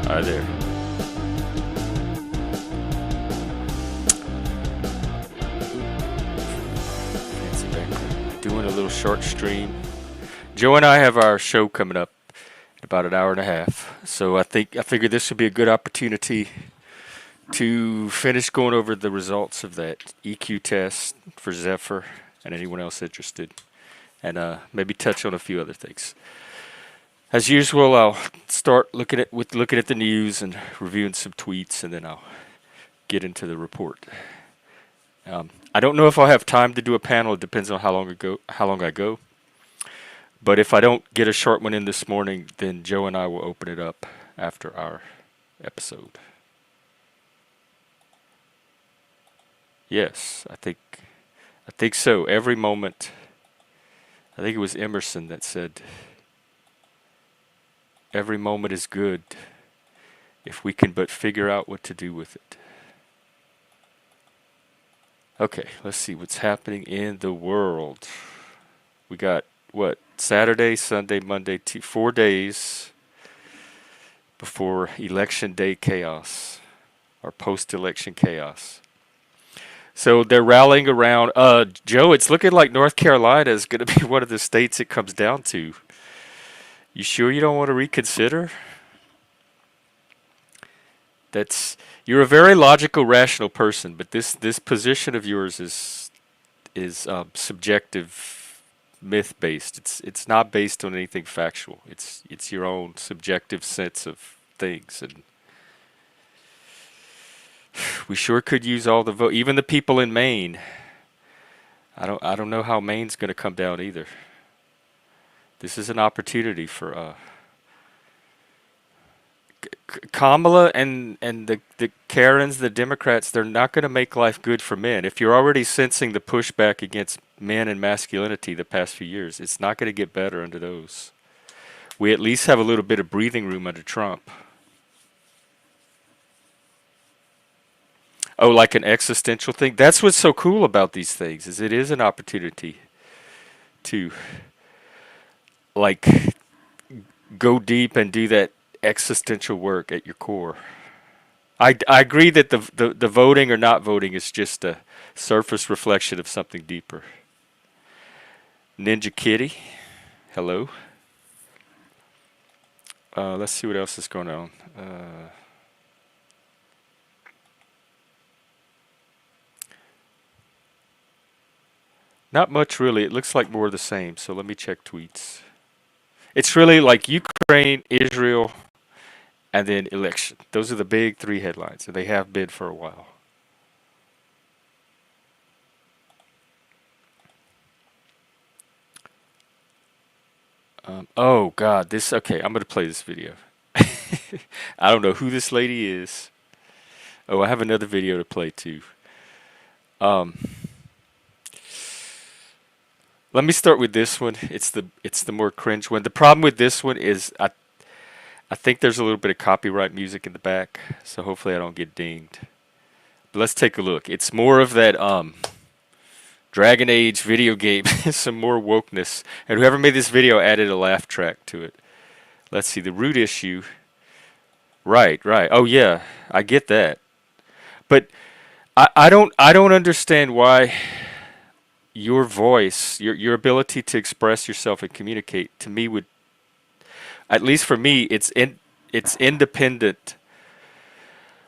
Hi there. Fancy background. Doing a little short stream. Joe and I have our show coming up in about an hour and a half. So I figured this would be a good opportunity to finish going over the results of that EQ test for Zephyr and anyone else interested, and maybe touch on a few other things. As usual, I'll start looking at the news and reviewing some tweets, and then I'll get into the report. I don't know if I'll have time to do a panel. It depends on how long I go. But if I don't get a short one in this morning, then Joe and I will open it up after our episode. Yes, I think so. Every moment. I think it was Emerson that said, "Every moment is good if we can but figure out what to do with it." Okay, let's see what's happening in the world. We got, what, Saturday, Sunday, Monday, 4 days before election day chaos, or post-election chaos. So they're rallying around, Joe, it's looking like North Carolina is going to be one of the states it comes down to. You sure you don't want to reconsider? You're a very logical, rational person, but this position of yours is subjective, myth based. It's not based on anything factual. It's your own subjective sense of things, and we sure could use all the vote. Even the people in Maine. I don't know how Maine's going to come down either. This is an opportunity for Kamala and the Karens, the Democrats. They're not going to make life good for men. If you're already sensing the pushback against men and masculinity the past few years, it's not going to get better under those. We at least have a little bit of breathing room under Trump. Oh, like an existential thing? That's what's so cool about these things, is it is an opportunity to, like, go deep and do that existential work at your core. I agree that the voting or not voting is just a surface reflection of something deeper. Ninja Kitty, hello. Let's see what else is going on. Not much really. It looks like more of the same. So let me check tweets. It's really like Ukraine, Israel, and then election. Those are the big three headlines, and they have been for a while. Oh God, okay, I'm gonna play this video. I don't know who this lady is. Oh, I have another video to play too. Um, Let me start with this one. It's the more cringe one. The problem with this one is I think there's a little bit of copyright music in the back, so hopefully I don't get dinged. But let's take a look. It's more of that Dragon Age video game, some more wokeness. And whoever made this video added a laugh track to it. Let's see, the root issue. Right. Oh yeah, I get that. But I don't understand why your voice, your ability to express yourself and communicate, to me would, at least for me, it's independent.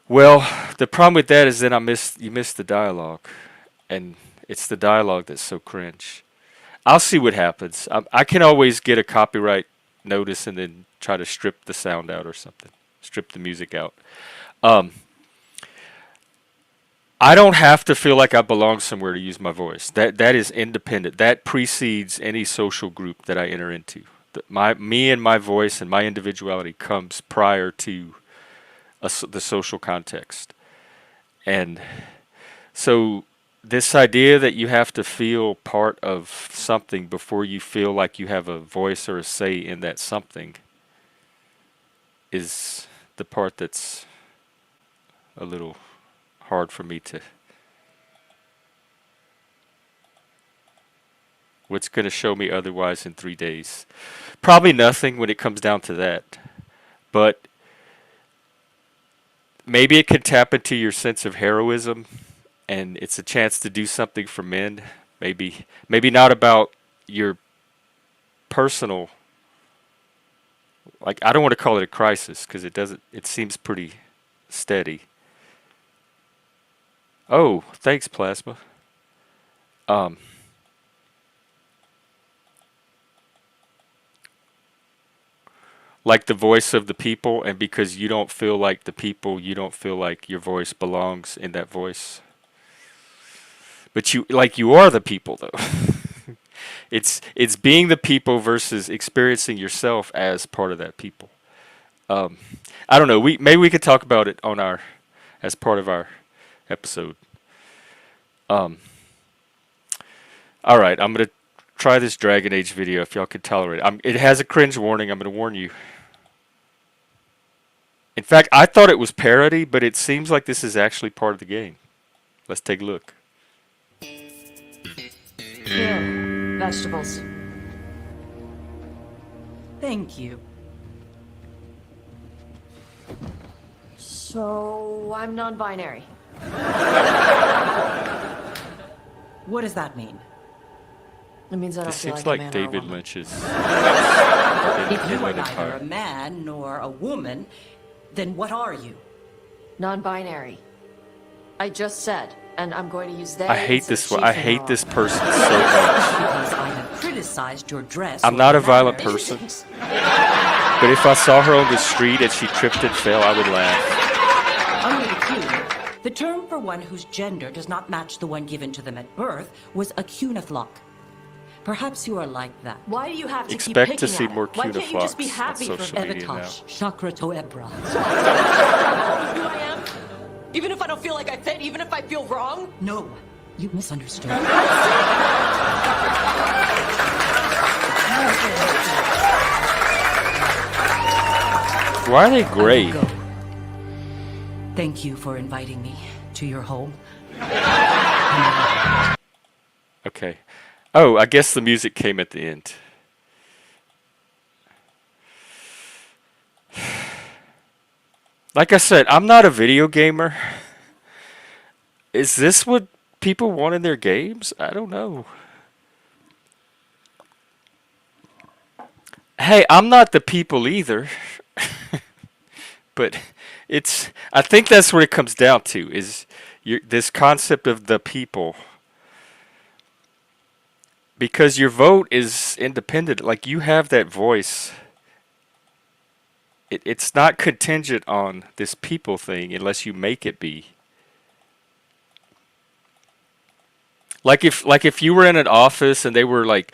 Well, the problem with that is then you miss the dialogue, and it's the dialogue that's so cringe. I'll see what happens. I can always get a copyright notice and then try to strip the sound out or something, strip the music out. I don't have to feel like I belong somewhere to use my voice. That is independent. That precedes any social group that I enter into. Me and my voice and my individuality comes prior to the social context. And so this idea that you have to feel part of something before you feel like you have a voice or a say in that something is the part that's a little hard for me to. What's going to show me otherwise in 3 days? Probably nothing when it comes down to that. But maybe it can tap into your sense of heroism, and it's a chance to do something for men. Maybe not about your personal, like, I don't want to call it a crisis because it doesn't. It seems pretty steady. Oh, thanks, Plasma. Um, like the voice of the people, and because you don't feel like the people, you don't feel like your voice belongs in that voice. But you are the people though. It's being the people versus experiencing yourself as part of that people. Um, I don't know. Maybe we could talk about it on our as part of our episode. Um, all right, I'm gonna try this Dragon Age video if y'all can tolerate it. It has a cringe warning. I'm gonna warn you. In fact, I thought it was parody, but it seems like this is actually part of the game. Let's take a look. Here, vegetables. Thank you. So, I'm non-binary. What does that mean? It means I don't This feel seems like a like man or a David woman. Lynch's If you are Inland neither Empire. a man nor a woman, then what are you? Non-binary. I just said, and I'm going to use they. I hate instead this of one. she I from hate now this on. person so much. Because I have criticized your dress. I'm or not a your violent manners. person, but if I saw her on the street and she tripped and fell, I would laugh. Under the Q, the term for one whose gender does not match the one given to them at birth was a cuniflock. Perhaps you are like that. Why do you have to Expect keep to picking see at it? more Why can't you just be cuniflocks on happy for social media now. Evitash, chakra toebra. who I am? Even if I don't feel like I fit, even if I feel wrong? No, you misunderstood. Why are they I gray? will go. Thank you for inviting me to your home. Okay. Oh, I guess the music came at the end. Like I said, I'm not a video gamer. Is this what people want in their games? I don't know. Hey, I'm not the people either. But I think that's what it comes down to is this concept of the people. Because your vote is independent. Like, you have that voice. It's not contingent on this people thing unless you make it be. Like if you were in an office and they were like,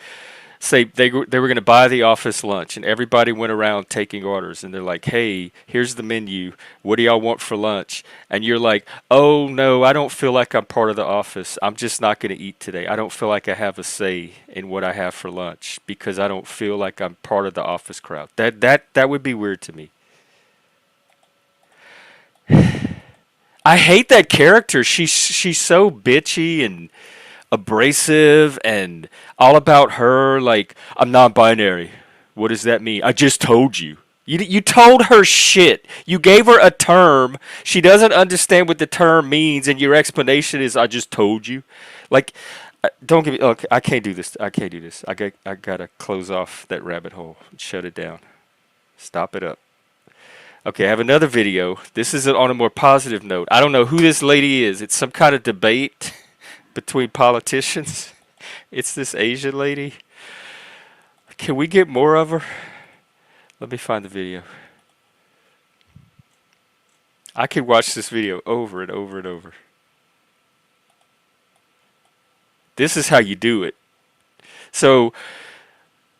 say they were going to buy the office lunch and everybody went around taking orders and they're like, hey, here's the menu, what do y'all want for lunch? And you're like, oh no, I don't feel like I'm part of the office, I'm just not going to eat today, I don't feel like I have a say in what I have for lunch because I don't feel like I'm part of the office crowd. That would be weird to me. I hate that character. She's so bitchy and abrasive and all about her, like, I'm non-binary. What does that mean? I just told you. You told her shit. You gave her a term. She doesn't understand what the term means, and your explanation is, I just told you. Like, don't give me. Look, I can't do this. I can't do this. I gotta close off that rabbit hole. Shut it down. Stop it up. Okay, I have another video. This is on a more positive note. I don't know who this lady is. It's some kind of debate between politicians. It's this Asian lady. Can we get more of her? Let me find the video. I could watch this video over and over and over. This is how you do it. So,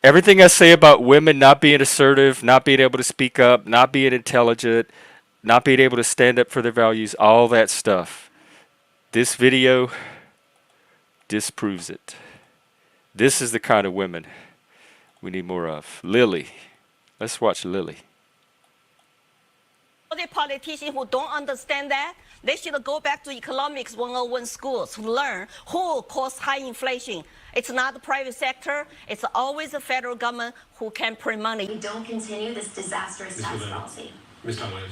everything I say about women not being assertive, not being able to speak up, not being intelligent, not being able to stand up for their values, all that stuff. This video disproves it. This is the kind of women we need more of. Lily. Let's watch Lily. All the politicians who don't understand that, they should go back to economics 101 schools to learn who caused high inflation. It's not the private sector. It's always the federal government who can print money. We don't continue this disastrous tax policy. Ms. Tomlin,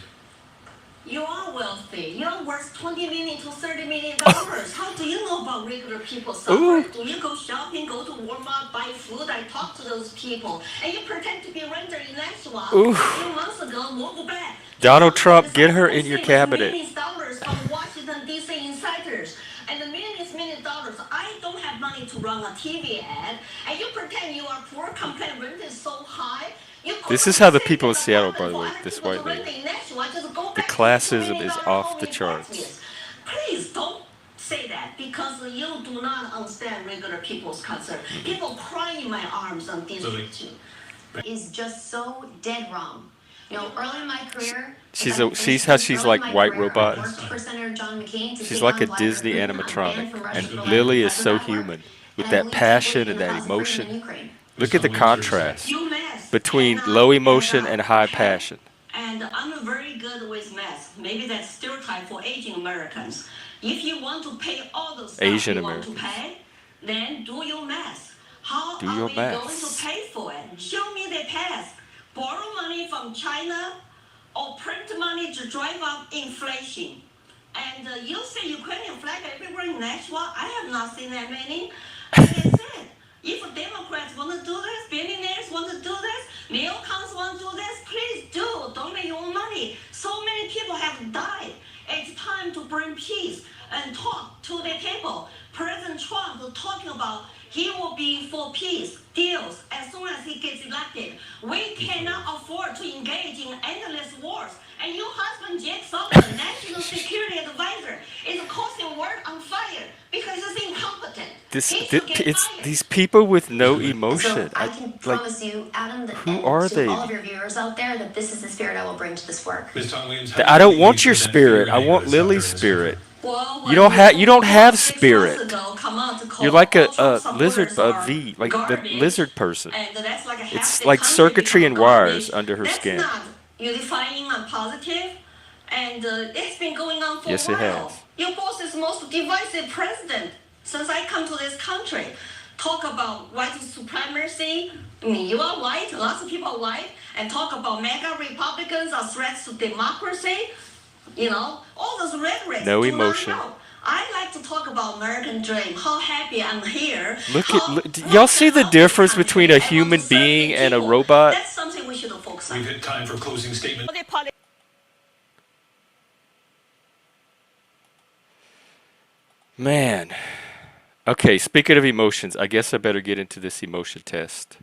You are wealthy. You are worth 20 million to 30 million dollars. How do you know about regular people Ooh, suffering? Do you go shopping, go to Walmart, buy food? I talk to those people, and you pretend to be a renter in Nashua. ooh. A few months ago, move back. The Donald company Trump, get decided her to in your save us cabinet. millions of dollars from Washington D.C. insiders, and the millions of dollars. I don't have money to run a TV ad, and you pretend you are poor. Complain rent is so high. You could This is have how the saved people an in Seattle, by apartment the for way, other this people to white rent lady. in Nashua. Just go The back to your $2 classism million is off home the in charts. Portsmouth. Please don't say that because you do not understand regular people's concern. People cry in my arms on this issue. Is just so dead wrong. You know, early in my career, She's how she's like white I robot. worked for Senator John McCain to She's take like a on Vladimir Disney Putin, a animatronic. man from Russia And for Lily is How did so that work? human with And I that believe deeply passion in and the that cause of freedom in emotion. Ukraine. Look at the contrast You mess between cannot low add emotion up, and high okay? passion. And I'm very good with math. Maybe that's stereotype for Asian Americans. If you want to pay all the stuff Asian you want to Americans. pay, then do your math. How Do are your we going to maths. pay for it? Show me the path. Borrow money from China or print money to drive up inflation. And you say Ukrainian flag everywhere in Nashua. I have not seen that many. Like I said, if Democrats want to do this, billionaires want to do this, neocons want to do this, please do. Donate your own money. So many people have died. It's time to bring peace and talk to the table. President Trump is talking about he will be for peace deals as soon as he gets elected. We cannot afford to engage in endless wars. And your husband, Jake Sullivan, National Security Advisor, is causing world on fire because he's incompetent. He should get It's fired. these people with no And so emotion. I can Like, promise you, Adam, who and are to they? all of your viewers out there, that this is the spirit I will bring to this work. Ms. Tom-Williams, I don't want your spirit. I want Lily's spirit. Well, You don't have have spirit. You're like a lizard, a V, like the lizard person. And that's like half It's the like country circuitry and become wires garbage. under her That's skin. not unifying and positive, and it's been going on for Yes, a it while. has. Your boss is the most divisive president since I come to this country. Talk about white supremacy. I mean, you are white, lots of people are white, and talk about MAGA Republicans are threats to democracy. You know, all those rhetoric. No do emotion. Not help. I like to talk about American dream, how happy I'm here. Y'all see the difference between a human being and a robot? That's something we should focus on. We've hit time for closing statement. Man. Okay, speaking of emotions, I guess I better get into this emotion test.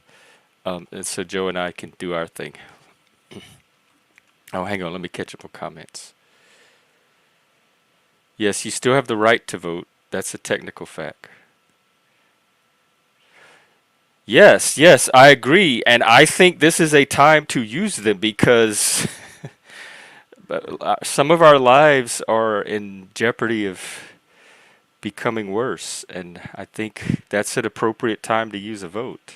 And so Joe and I can do our thing. Oh, hang on, let me catch up on comments. Yes, you still have the right to vote. That's a technical fact. Yes, yes, I agree. And I think this is a time to use them because some of our lives are in jeopardy of becoming worse. And I think that's an appropriate time to use a vote.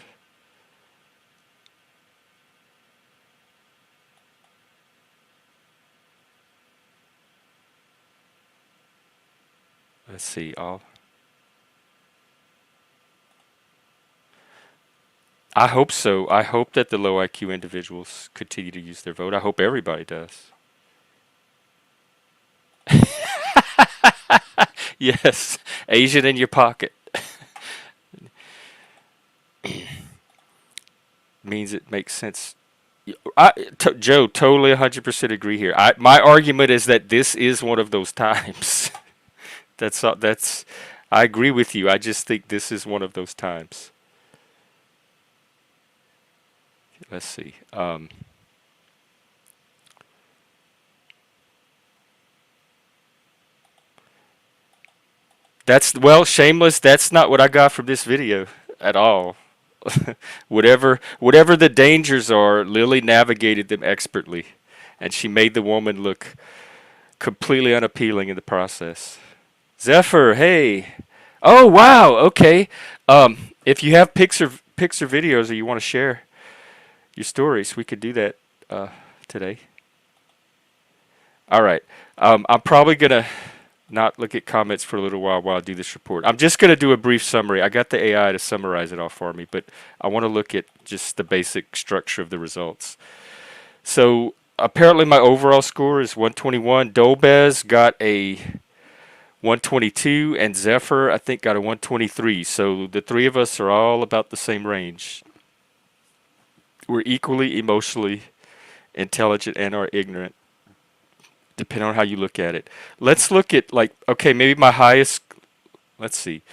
Let's see, I hope so. I hope that the low IQ individuals continue to use their vote. I hope everybody does. Yes, Asian in your pocket. Means it makes sense. Joe, totally 100% agree here. My argument is that this is one of those times. I agree with you. I just think this is one of those times. Let's see. Shameless. That's not what I got from this video at all. whatever the dangers are, Lily navigated them expertly, and she made the woman look completely unappealing in the process. Zephyr, hey. Oh wow, okay. If you have picture videos or you want to share your stories, we could do that today. All right. I'm probably gonna not look at comments for a little while I do this report. I'm just gonna do a brief summary. I got the AI to summarize it all for me, but I want to look at just the basic structure of the results. So apparently my overall score is 121. Dolbez got a 122, and Zephyr I think got a 123. So the three of us are all about the same range. We're equally emotionally intelligent and are ignorant, depending on how you look at it. Let's look at, like, okay, maybe my highest. Let's see.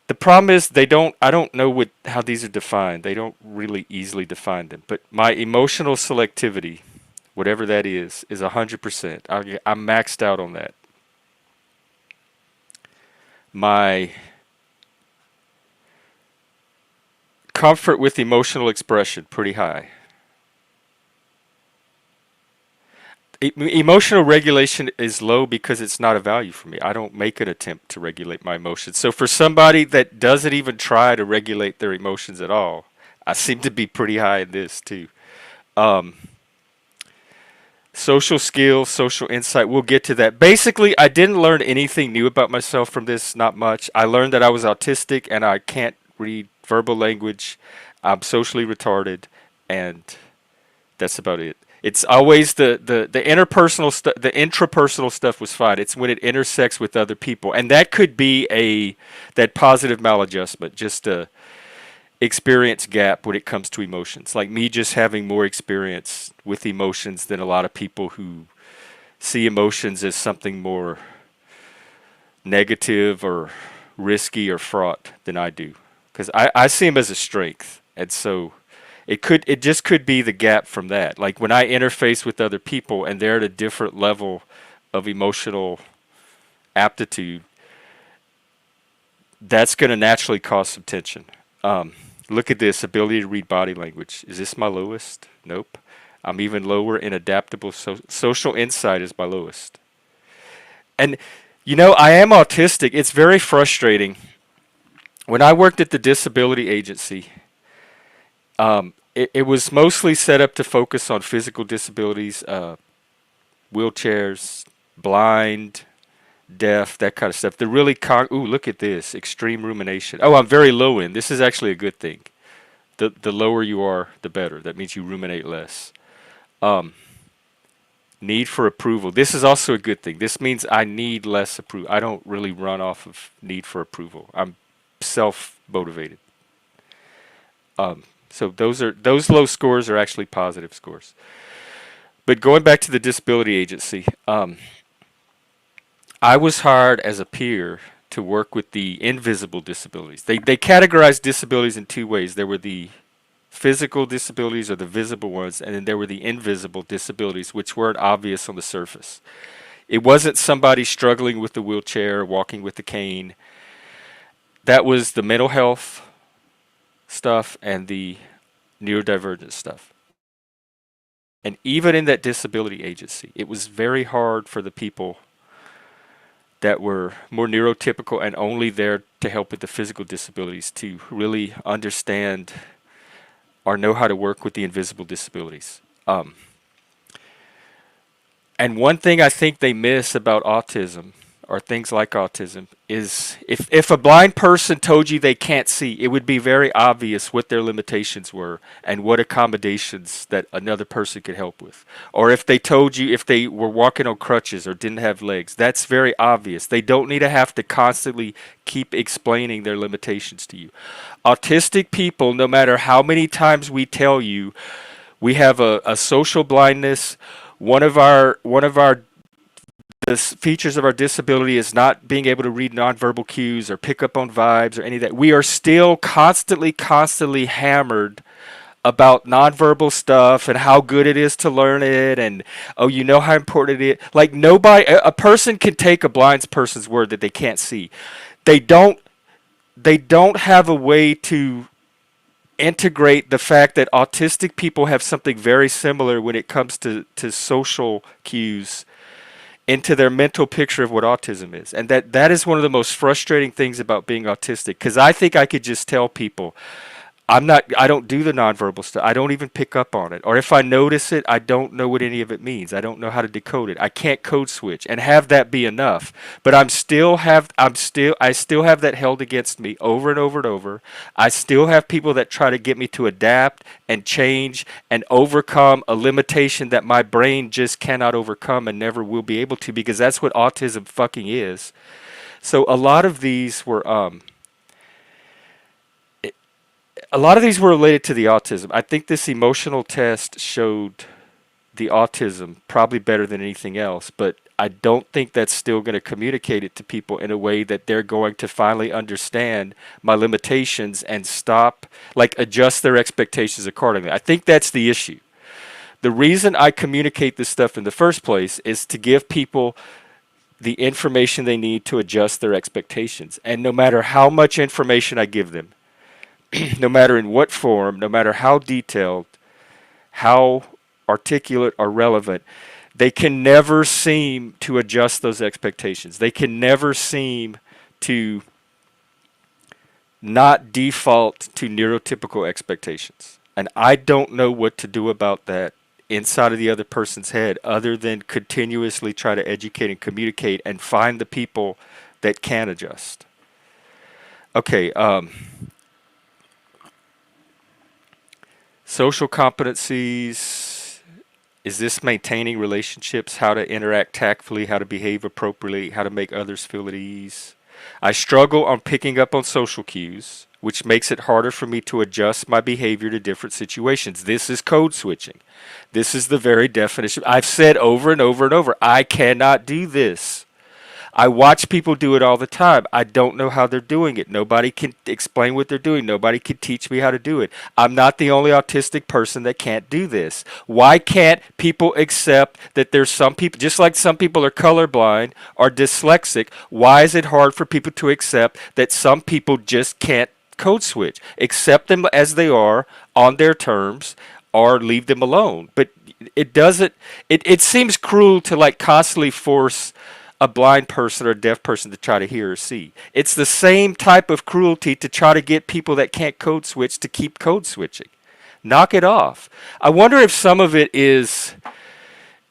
The problem is I don't know how these are defined. They don't really easily define them. But my emotional selectivity, whatever that is 100%. I'm maxed out on that. My comfort with emotional expression, pretty high. Emotional regulation is low because it's not a value for me. I don't make an attempt to regulate my emotions. So for somebody that doesn't even try to regulate their emotions at all, I seem to be pretty high in this too. Social skills, social insight, we'll get to that. Basically, I didn't learn anything new about myself from this, not much. I learned that I was autistic and I can't read verbal language. I'm socially retarded, and that's about it. It's always the interpersonal stuff, the intrapersonal stuff was fine. It's when it intersects with other people. And that could be that positive maladjustment, just a experience gap when it comes to emotions. Like me just having more experience with emotions than a lot of people who see emotions as something more negative or risky or fraught than I do. Because I see them as a strength. And so it just could be the gap from that. Like when I interface with other people and they're at a different level of emotional aptitude, that's going to naturally cause some tension. Look at this ability to read body language. Is this my lowest? Nope. I'm even lower in adaptable social insight is my lowest. And I am autistic. It's very frustrating. When I worked at the disability agency, it was mostly set up to focus on physical disabilities, wheelchairs, blind, deaf, that kind of stuff. The really ooh, look at this, extreme rumination. Oh, I'm very low in. This is actually a good thing. The lower you are, the better. That means you ruminate less. Need for approval. This is also a good thing. This means I need less approval. I don't really run off of need for approval. I'm self-motivated. So those low scores are actually positive scores. But going back to the disability agency, I was hired as a peer to work with the invisible disabilities. They categorized disabilities in two ways. There were the physical disabilities, or the visible ones, and then there were the invisible disabilities, which weren't obvious on the surface. It wasn't somebody struggling with the wheelchair, walking with the cane. That was the mental health stuff and the neurodivergence stuff. And even in that disability agency, it was very hard for the people that were more neurotypical and only there to help with the physical disabilities to really understand or know how to work with the invisible disabilities. And one thing I think they miss about autism, or things like autism, is if a blind person told you they can't see, it would be very obvious what their limitations were and what accommodations that another person could help with. Or if they told you if they were walking on crutches or didn't have legs, that's very obvious. They don't need to have to constantly keep explaining their limitations to you. Autistic people, no matter how many times we tell you we have a social blindness, one of our the features of our disability is not being able to read nonverbal cues or pick up on vibes or any of that. We are still constantly hammered about nonverbal stuff and how good it is to learn it, and oh, you know how important it is. Like a person can take a blind person's word that they can't see. They don't have a way to integrate the fact that autistic people have something very similar when it comes to social cues into their mental picture of what autism is. And that is one of the most frustrating things about being autistic, because I think I could just tell people, I don't do the nonverbal stuff. I don't even pick up on it. Or if I notice it, I don't know what any of it means. I don't know how to decode it. I can't code switch and have that be enough. But I still have that held against me over and over and over. I still have people that try to get me to adapt and change and overcome a limitation that my brain just cannot overcome and never will be able to, because that's what autism fucking is. So a lot of these were related to the autism. I think this emotional test showed the autism probably better than anything else, but I don't think that's still going to communicate it to people in a way that they're going to finally understand my limitations and stop, like, adjust their expectations accordingly. I think that's the issue. The reason I communicate this stuff in the first place is to give people the information they need to adjust their expectations. And no matter how much information I give them, no matter in what form, no matter how detailed, how articulate or relevant, they can never seem to adjust those expectations. They can never seem to not default to neurotypical expectations. And I don't know what to do about that inside of the other person's head other than continuously try to educate and communicate and find the people that can adjust. Okay, social competencies. Is this maintaining relationships? How to interact tactfully, how to behave appropriately, how to make others feel at ease. I struggle on picking up on social cues, which makes it harder for me to adjust my behavior to different situations. This is code switching. This is the very definition. I've said over and over and over, I cannot do this. I watch people do it all the time. I don't know how they're doing it. Nobody can explain what they're doing. Nobody can teach me how to do it. I'm not the only autistic person that can't do this. Why can't people accept that there's some people, just like some people are colorblind or dyslexic, why is it hard for people to accept that some people just can't code switch? Accept them as they are on their terms or leave them alone. But it doesn't, it seems cruel to like constantly force a blind person or a deaf person to try to hear or see. It's the same type of cruelty to try to get people that can't code switch to keep code switching. Knock it off. I wonder if some of it is,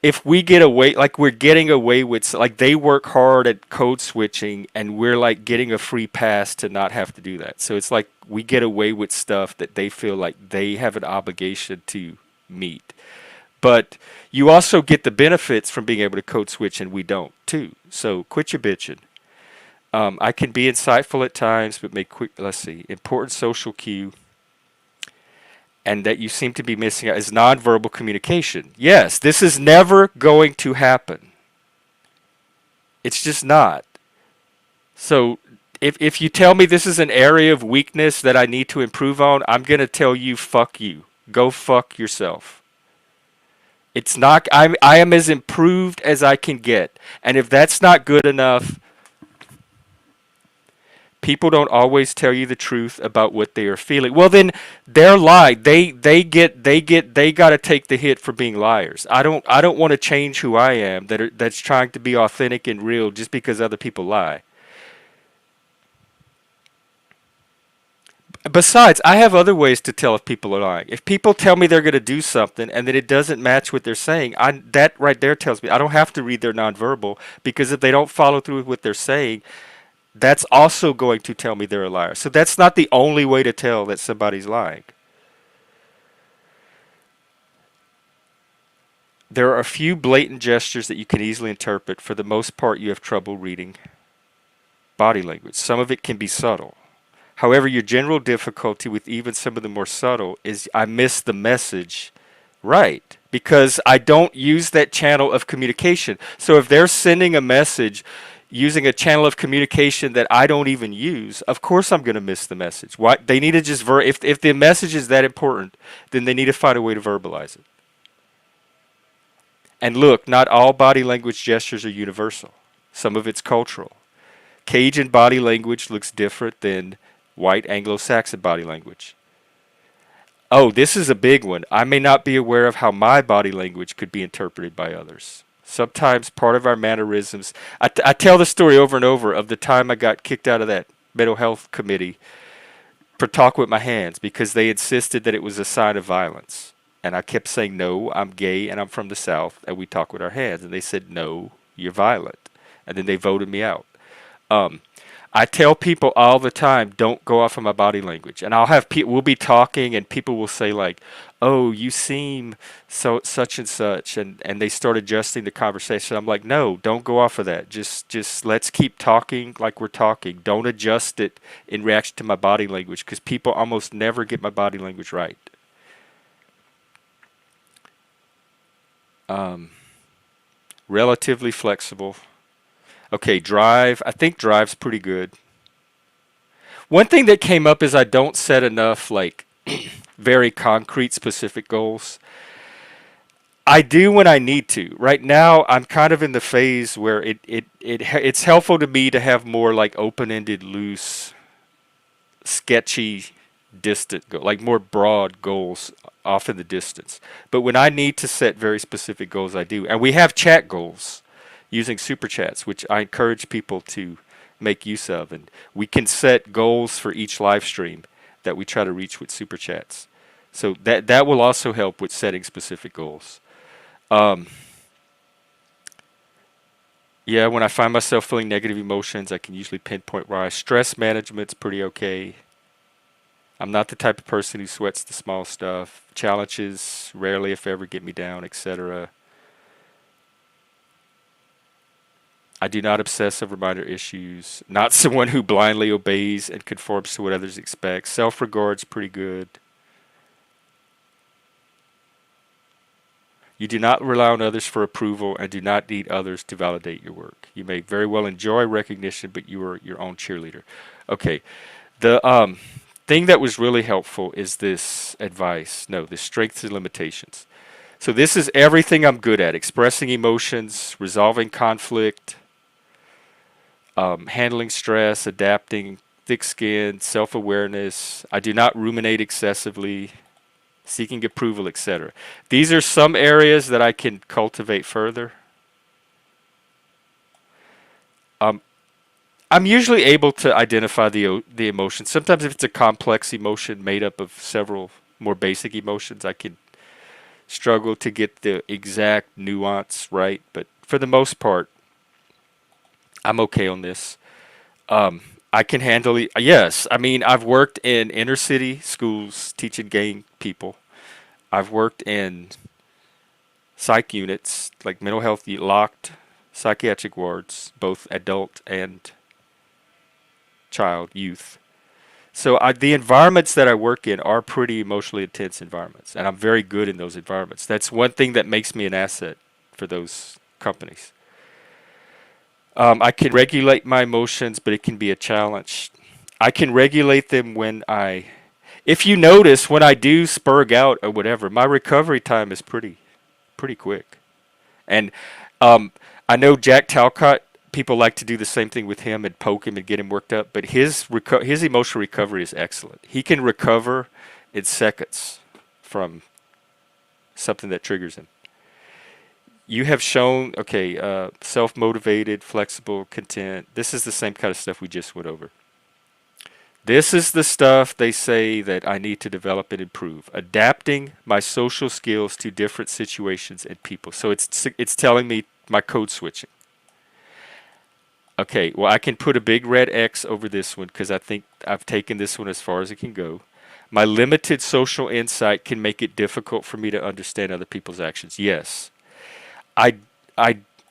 if we get away, like we're getting away with, like they work hard at code switching and we're like getting a free pass to not have to do that. So it's like we get away with stuff that they feel like they have an obligation to meet. But you also get the benefits from being able to code switch, and we don't, too. So quit your bitching. I can be insightful at times, but make quick, let's see, important social cue, and that you seem to be missing out is nonverbal communication. Yes, this is never going to happen. It's just not. So if you tell me this is an area of weakness that I need to improve on, I'm going to tell you, fuck you. Go fuck yourself. It's not, I am as improved as I can get. And if that's not good enough, people don't always tell you the truth about what they are feeling. Well, then they're lying. They got to take the hit for being liars. I don't want to change who I am that's trying to be authentic and real just because other people lie. Besides, I have other ways to tell if people are lying. If people tell me they're going to do something and then it doesn't match what they're saying, that right there tells me I don't have to read their nonverbal, because if they don't follow through with what they're saying, that's also going to tell me they're a liar. So that's not the only way to tell that somebody's lying. There are a few blatant gestures that you can easily interpret. For the most part, you have trouble reading body language. Some of it can be subtle. However, your general difficulty with even some of the more subtle is I miss the message right, because I don't use that channel of communication. So if they're sending a message using a channel of communication that I don't even use, of course I'm going to miss the message. Why? They need to just if the message is that important, then they need to find a way to verbalize it. And look, not all body language gestures are universal. Some of it's cultural. Cajun body language looks different than white Anglo-Saxon body language. Oh, this is a big one. I may not be aware of how my body language could be interpreted by others. Sometimes part of our mannerisms... I tell the story over and over of the time I got kicked out of that mental health committee for talk with my hands because they insisted that it was a sign of violence. And I kept saying, no, I'm gay and I'm from the South and we talk with our hands. And they said, no, you're violent. And then they voted me out. Um, I tell people all the time, don't go off of my body language. And I'll have people, we'll be talking and people will say like, oh, you seem so such and such. And they start adjusting the conversation. I'm like, no, don't go off of that. Just let's keep talking like we're talking. Don't adjust it in reaction to my body language because people almost never get my body language right. Relatively flexible. Okay, drive. I think drive's pretty good. One thing that came up is I don't set enough like very concrete specific goals. I do when I need to. Right now, I'm kind of in the phase where it's helpful to me to have more like open-ended, loose, sketchy, distant goal, like more broad goals off in the distance. But when I need to set very specific goals, I do. And we have chat goals using super chats, which I encourage people to make use of. And we can set goals for each live stream that we try to reach with super chats. So that will also help with setting specific goals. Yeah, when I find myself feeling negative emotions, I can usually pinpoint why. Stress management's pretty okay. I'm not the type of person who sweats the small stuff. Challenges rarely, if ever, get me down, etc. I do not obsess over minor issues. Not someone who blindly obeys and conforms to what others expect. Self-regard's pretty good. You do not rely on others for approval and do not need others to validate your work. You may very well enjoy recognition, but you are your own cheerleader. Okay. The thing that was really helpful is this advice. No, the strengths and limitations. So this is everything I'm good at. Expressing emotions, resolving conflict, handling stress, adapting, thick skin, self-awareness. I do not ruminate excessively, seeking approval, etc. These are some areas that I can cultivate further. I'm usually able to identify the emotion. Sometimes if it's a complex emotion made up of several more basic emotions, I can struggle to get the exact nuance right. But for the most part, I'm okay on this. I can handle it. Yes, I mean, I've worked in inner city schools teaching gay people. I've worked in psych units, like mental health locked psychiatric wards, both adult and child, youth. So the environments that I work in are pretty emotionally intense environments, and I'm very good in those environments. That's one thing that makes me an asset for those companies. I can regulate my emotions, but it can be a challenge. I can regulate them if you notice, when I do spurg out or whatever, my recovery time is pretty quick. And I know Jack Talcott, people like to do the same thing with him and poke him and get him worked up, but his emotional recovery is excellent. He can recover in seconds from something that triggers him. You have shown, okay, self-motivated, flexible, content. This is the same kind of stuff we just went over. This is the stuff they say that I need to develop and improve. Adapting my social skills to different situations and people. So it's telling me my code switching. Okay, well, I can put a big red X over this one because I think I've taken this one as far as it can go. My limited social insight can make it difficult for me to understand other people's actions. Yes.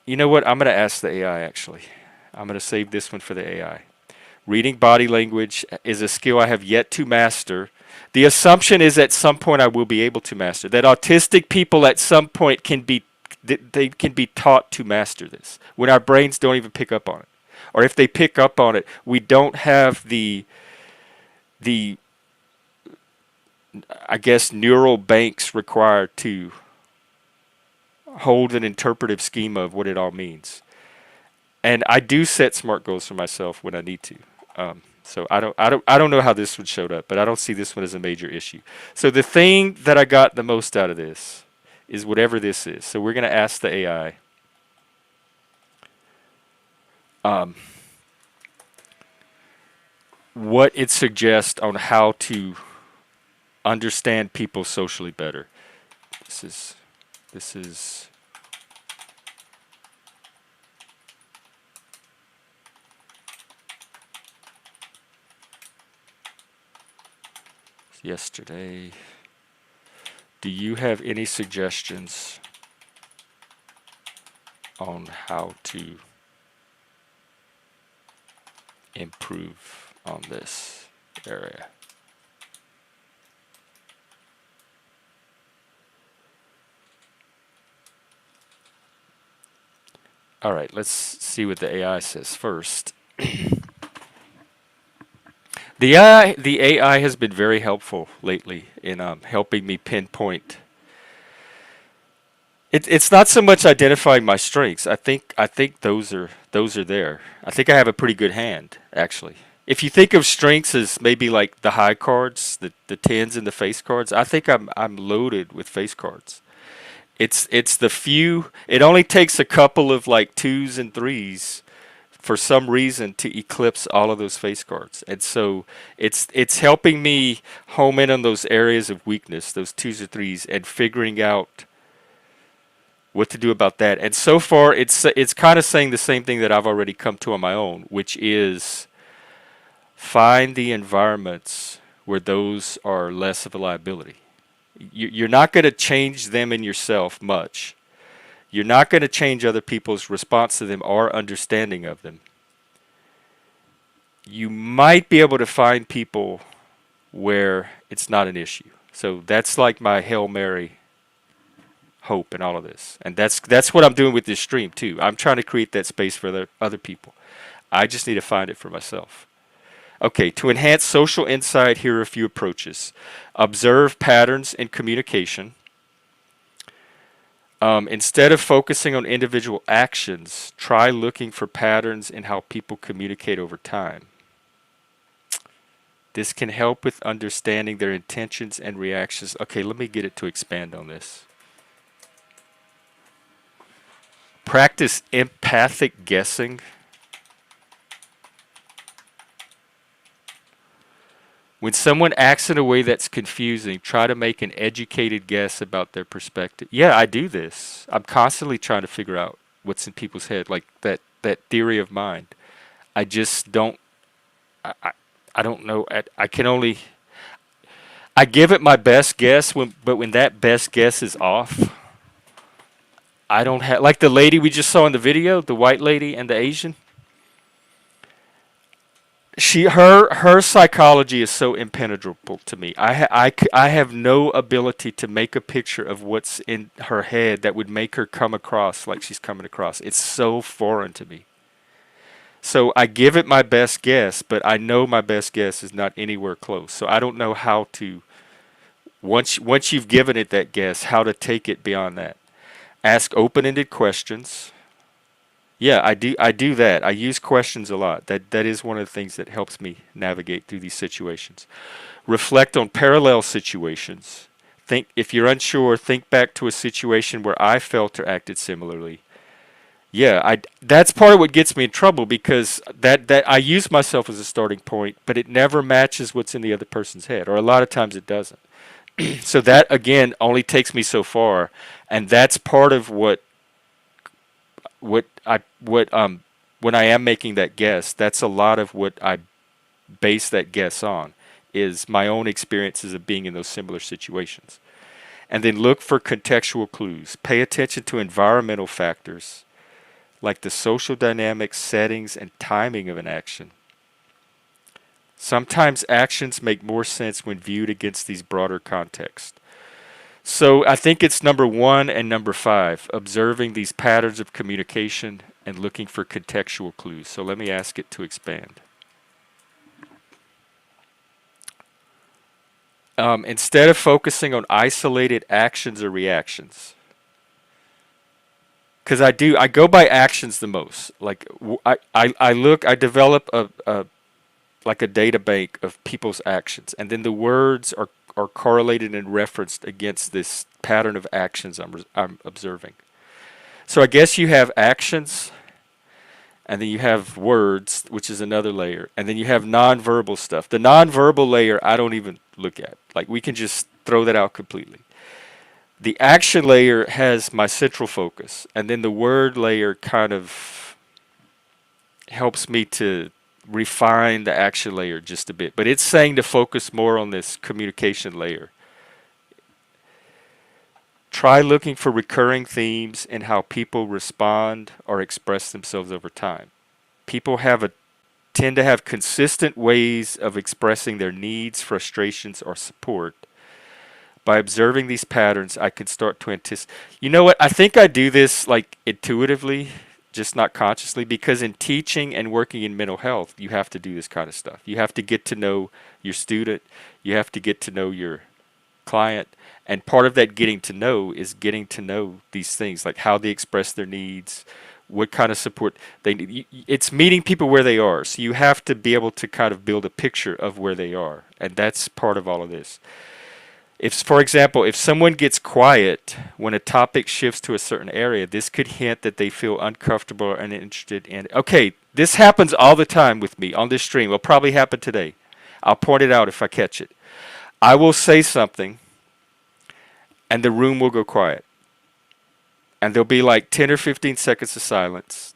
You know what? I'm going to ask the AI, actually. I'm going to save this one for the AI. Reading body language is a skill I have yet to master. The assumption is at some point I will be able to master. That autistic people at some point they can be taught to master this when our brains don't even pick up on it. Or if they pick up on it, we don't have the I guess neural banks required to hold an interpretive schema of what it all means. And I do set SMART goals for myself when I need to. So I don't know how this one showed up, but I don't see this one as a major issue. So the thing that I got the most out of this is whatever this is. So we're going to ask the AI. what it suggests on how to understand people socially better. This is this is yesterday. Do you have any suggestions on how to improve on this area? All right, let's see what the AI says first. The AI has been very helpful lately in helping me pinpoint. It's not so much identifying my strengths. I think those are there. I think I have a pretty good hand, actually. If you think of strengths as maybe like the high cards, the tens and the face cards, I think I'm loaded with face cards. It's the few. It only takes a couple of like twos and threes for some reason to eclipse all of those face cards. And so it's helping me home in on those areas of weakness, those twos or threes, and figuring out what to do about that. And so far, it's kind of saying the same thing that I've already come to on my own, which is find the environments where those are less of a liability. You're not going to change them in yourself much. You're not going to change other people's response to them or understanding of them. You might be able to find people where it's not an issue. So that's like my Hail Mary hope in all of this. And that's what I'm doing with this stream too. I'm trying to create that space for other people. I just need to find it for myself. Okay, to enhance social insight, here are a few approaches. Observe patterns in communication. Instead of focusing on individual actions, try looking for patterns in how people communicate over time. This can help with understanding their intentions and reactions. Okay, let me get it to expand on this. Practice empathic guessing. When someone acts in a way that's confusing, try to make an educated guess about their perspective. Yeah, I do this. I'm constantly trying to figure out what's in people's head, like that theory of mind. I just don't. I don't know. I can only. I give it my best guess, but when that best guess is off, I don't have, like the lady we just saw in the video, the white lady and the Asian. Her psychology is so impenetrable to me. I have no ability to make a picture of what's in her head that would make her come across like she's coming across. It's so foreign to me. So I give it my best guess, but I know my best guess is not anywhere close. So I don't know how to, once you've given it that guess, how to take it beyond that. Ask open-ended questions. Yeah, I do that. I use questions a lot. That is one of the things that helps me navigate through these situations. Reflect on parallel situations. Think, if you're unsure, think back to a situation where I felt or acted similarly. Yeah, that's part of what gets me in trouble, because that I use myself as a starting point, but it never matches what's in the other person's head, or a lot of times it doesn't. So that again only takes me so far, and that's part of what when I am making that guess, that's a lot of what I base that guess on, is my own experiences of being in those similar situations. And then look for contextual clues. Pay attention to environmental factors like the social dynamics, settings, and timing of an action. Sometimes actions make more sense when viewed against these broader contexts. So I think it's number 1 and number 5, observing these patterns of communication and looking for contextual clues. So let me ask it to expand. Instead of focusing on isolated actions or reactions, because I go by actions the most. Like I develop like a data bank of people's actions, and then the words are correlated and referenced against this pattern of actions I'm observing. So I guess you have actions, and then you have words, which is another layer, and then you have nonverbal stuff. The nonverbal layer I don't even look at. Like, we can just throw that out completely. The action layer has my central focus, and then the word layer kind of helps me to refine the action layer just a bit. But it's saying to focus more on this communication layer. Try looking for recurring themes in how people respond or express themselves over time. People tend to have consistent ways of expressing their needs, frustrations, or support. By observing these patterns, I can start to anticipate. You know what? I think I do this like intuitively, just not consciously, because in teaching and working in mental health, you have to do this kind of stuff. You have to get to know your student. You have to get to know your client. And part of that getting to know is getting to know these things, like how they express their needs, what kind of support they need. It's meeting people where they are. So you have to be able to kind of build a picture of where they are. And that's part of all of this. If, for example, if someone gets quiet when a topic shifts to a certain area, this could hint that they feel uncomfortable or uninterested in it. Okay, this happens all the time with me on this stream. It'll probably happen today. I'll point it out if I catch it. I will say something, and the room will go quiet. And there'll be like 10 or 15 seconds of silence.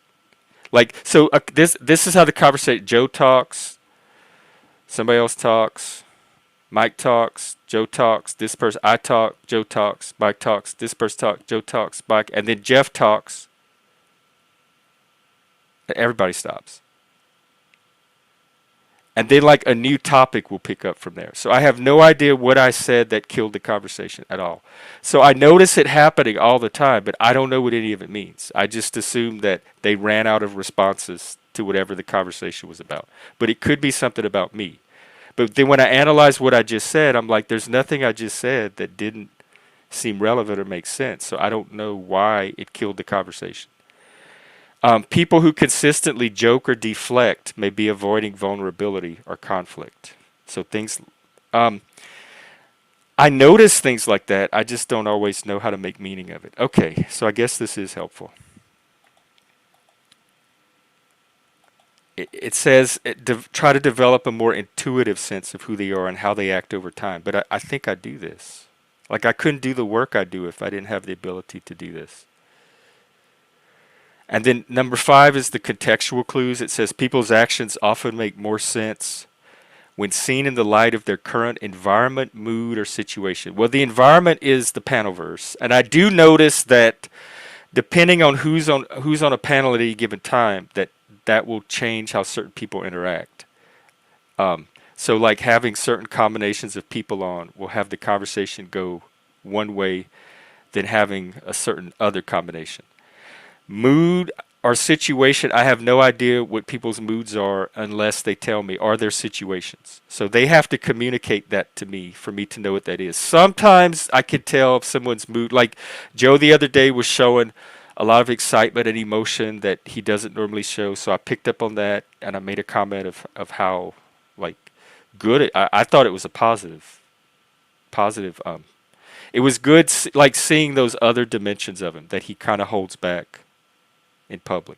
Like, so this is how the conversation, Joe talks, somebody else talks, Mike talks, Joe talks, this person, I talk, Joe talks, Mike talks, this person talks, Joe talks, Mike, and then Jeff talks. Everybody stops. And then like a new topic will pick up from there. So I have no idea what I said that killed the conversation at all. So I notice it happening all the time, but I don't know what any of it means. I just assume that they ran out of responses to whatever the conversation was about. But it could be something about me. But then when I analyze what I just said, I'm like, there's nothing I just said that didn't seem relevant or make sense. So I don't know why it killed the conversation. People who consistently joke or deflect may be avoiding vulnerability or conflict. So things, I notice things like that. I just don't always know how to make meaning of it. Okay, so I guess this is helpful. It says try to develop a more intuitive sense of who they are and how they act over time. But I think I do this. Like, I couldn't do the work I do if I didn't have the ability to do this. And then number 5 is the contextual clues. It says people's actions often make more sense when seen in the light of their current environment, mood, or situation. Well, the environment is the panel verse. And I do notice that depending on who's on a panel at any given time, that will change how certain people interact. So like having certain combinations of people on will have the conversation go one way than having a certain other combination. Mood or situation, I have no idea what people's moods are unless they tell me, are there situations? So they have to communicate that to me for me to know what that is. Sometimes I can tell if someone's mood, like Joe the other day was showing a lot of excitement and emotion that he doesn't normally show. So I picked up on that and I made a comment of how like good I thought it was a positive. It was good like seeing those other dimensions of him that he kind of holds back in public.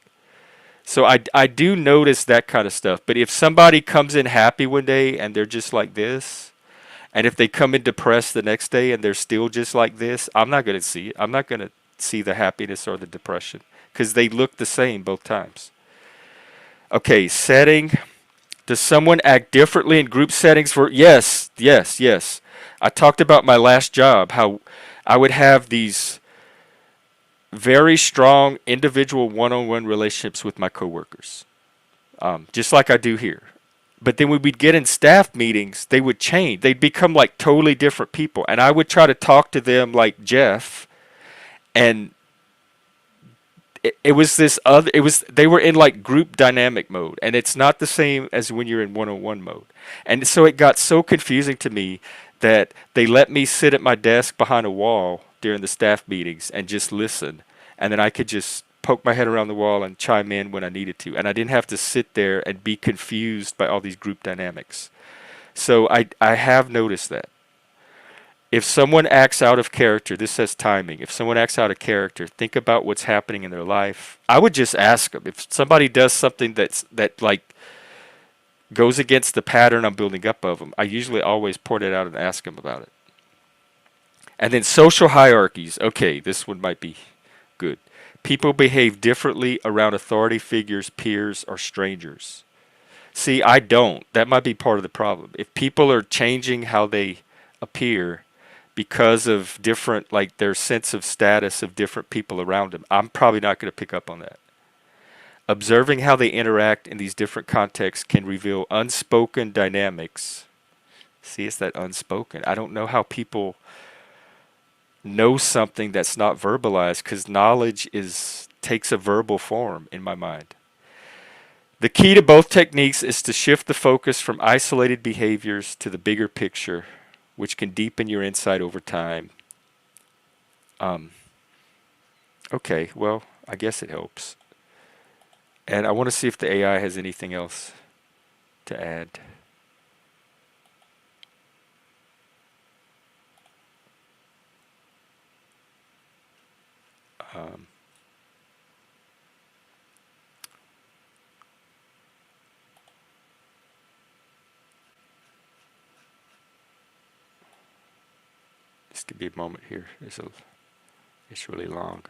So I do notice that kind of stuff. But if somebody comes in happy one day and they're just like this, and if they come in depressed the next day and they're still just like this, I'm not going to see it. I'm not going to see the happiness or the depression because they look the same both times. Okay, setting. Does someone act differently in group settings? Yes. I talked about my last job, how I would have these very strong individual one-on-one relationships with my coworkers, just like I do here. But then when we'd get in staff meetings, they would change. They'd become like totally different people. And I would try to talk to them like Jeff. And it was this other, they were in like group dynamic mode. And it's not the same as when you're in one-on-one mode. And so it got so confusing to me that they let me sit at my desk behind a wall during the staff meetings and just listen. And then I could just poke my head around the wall and chime in when I needed to. And I didn't have to sit there and be confused by all these group dynamics. So I have noticed that. If someone acts out of character, this says timing. If someone acts out of character, think about what's happening in their life. I would just ask them. If somebody does something that like goes against the pattern I'm building up of them, I usually always point it out and ask them about it. And then social hierarchies. Okay, this one might be good. People behave differently around authority figures, peers, or strangers. See, I don't. That might be part of the problem. If people are changing how they appear because of different, like their sense of status of different people around them, I'm probably not going to pick up on that. Observing how they interact in these different contexts can reveal unspoken dynamics. See, it's that unspoken. I don't know how people know something that's not verbalized, because knowledge takes a verbal form in my mind. The key to both techniques is to shift the focus from isolated behaviors to the bigger picture, which can deepen your insight over time. Okay, well, I guess it helps. And I want to see if the AI has anything else to add. Just give me a moment here. It's really long.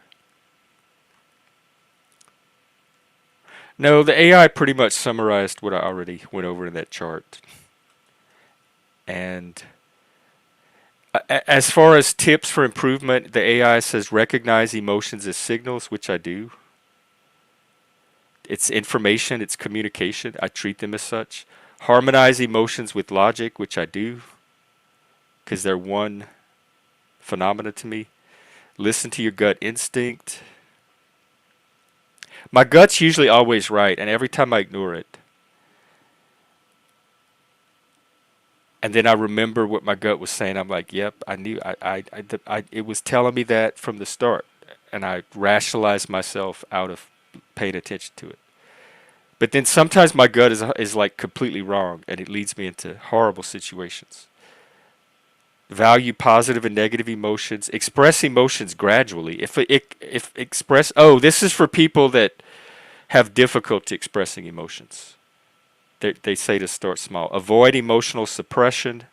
No, the AI pretty much summarized what I already went over in that chart. And as far as tips for improvement, the AI says recognize emotions as signals, which I do. It's information, it's communication. I treat them as such. Harmonize emotions with logic, which I do, because they're one phenomena to me. Listen to your gut instinct. My gut's usually always right, and every time I ignore it, and then I remember what my gut was saying, I'm like, yep, I knew. It was telling me that from the start, and I rationalized myself out of paying attention to it. But then sometimes my gut is like completely wrong, and it leads me into horrible situations. Value positive and negative emotions. Express emotions gradually. If express, oh, this is for people that have difficulty expressing emotions. They say to start small. Avoid emotional suppression.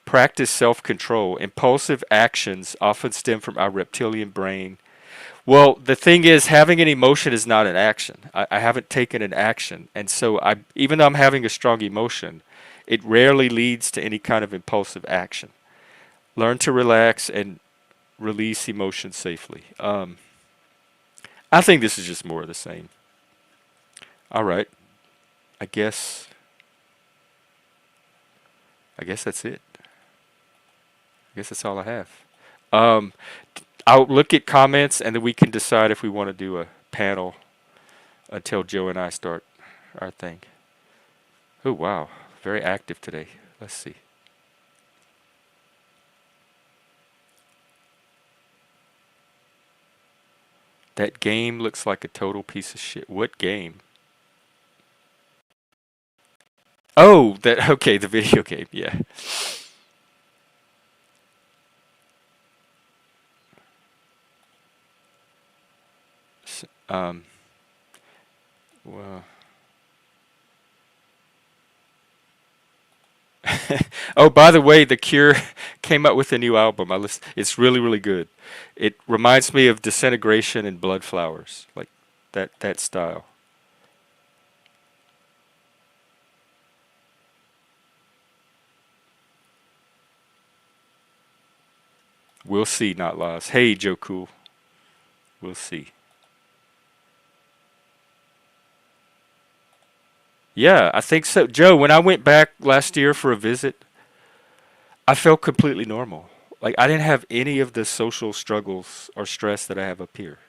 Practice self-control. Impulsive actions often stem from our reptilian brain. Well, the thing is, having an emotion is not an action. I haven't taken an action. And so even though I'm having a strong emotion, it rarely leads to any kind of impulsive action. Learn to relax and release emotions safely. I think this is just more of the same. All right. I guess that's it. I guess that's all I have. I'll look at comments, and then we can decide if we want to do a panel until Joe and I start our thing. Oh, wow. Very active today. Let's see. That game looks like a total piece of shit. What game? Oh, okay, the video game, yeah. Well. Oh, by the way, The Cure came out with a new album. It's really, really good. It reminds me of Disintegration and Blood Flowers, like that style. We'll see, not lost. Hey, Joe Cool. We'll see. Yeah, I think so. Joe, when I went back last year for a visit, I felt completely normal. Like I didn't have any of the social struggles or stress that I have up here.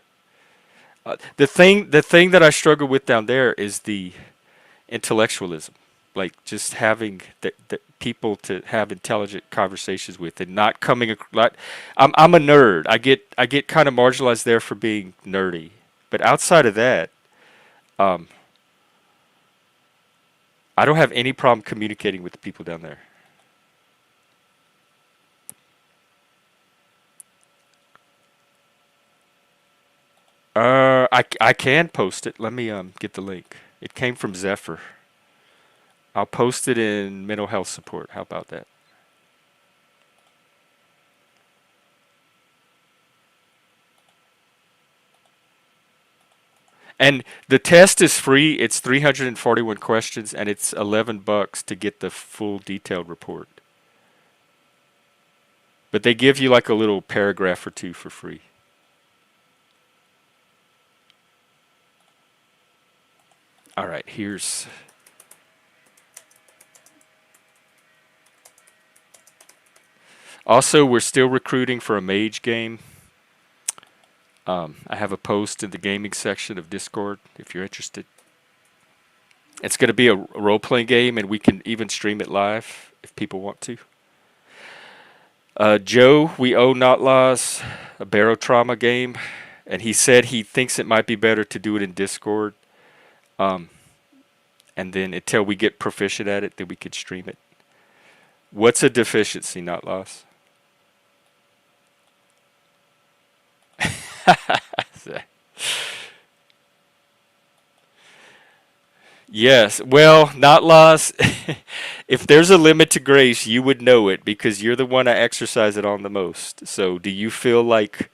The thing that I struggle with down there is the intellectualism, like just having the people to have intelligent conversations with, and not coming. I'm a nerd. I get kind of marginalized there for being nerdy, but outside of that, um, I don't have any problem communicating with the people down there. I can post it. Let me get the link. It came from Zephyr. I'll post it in mental health support. How about that? And the test is free. It's 341 questions, and it's $11 to get the full detailed report. But they give you like a little paragraph or two for free. All right, here's. Also, we're still recruiting for a mage game. I have a post in the gaming section of Discord if you're interested. It's going to be a role playing game, and we can even stream it live if people want to. Joe, we owe Not Laws a barotrauma game, and he said he thinks it might be better to do it in Discord. And then until we get proficient at it, then we could stream it. What's a deficiency, Not Loss? Yes, well, Not Loss. If there's a limit to grace, you would know it because you're the one I exercise it on the most. So, do you feel like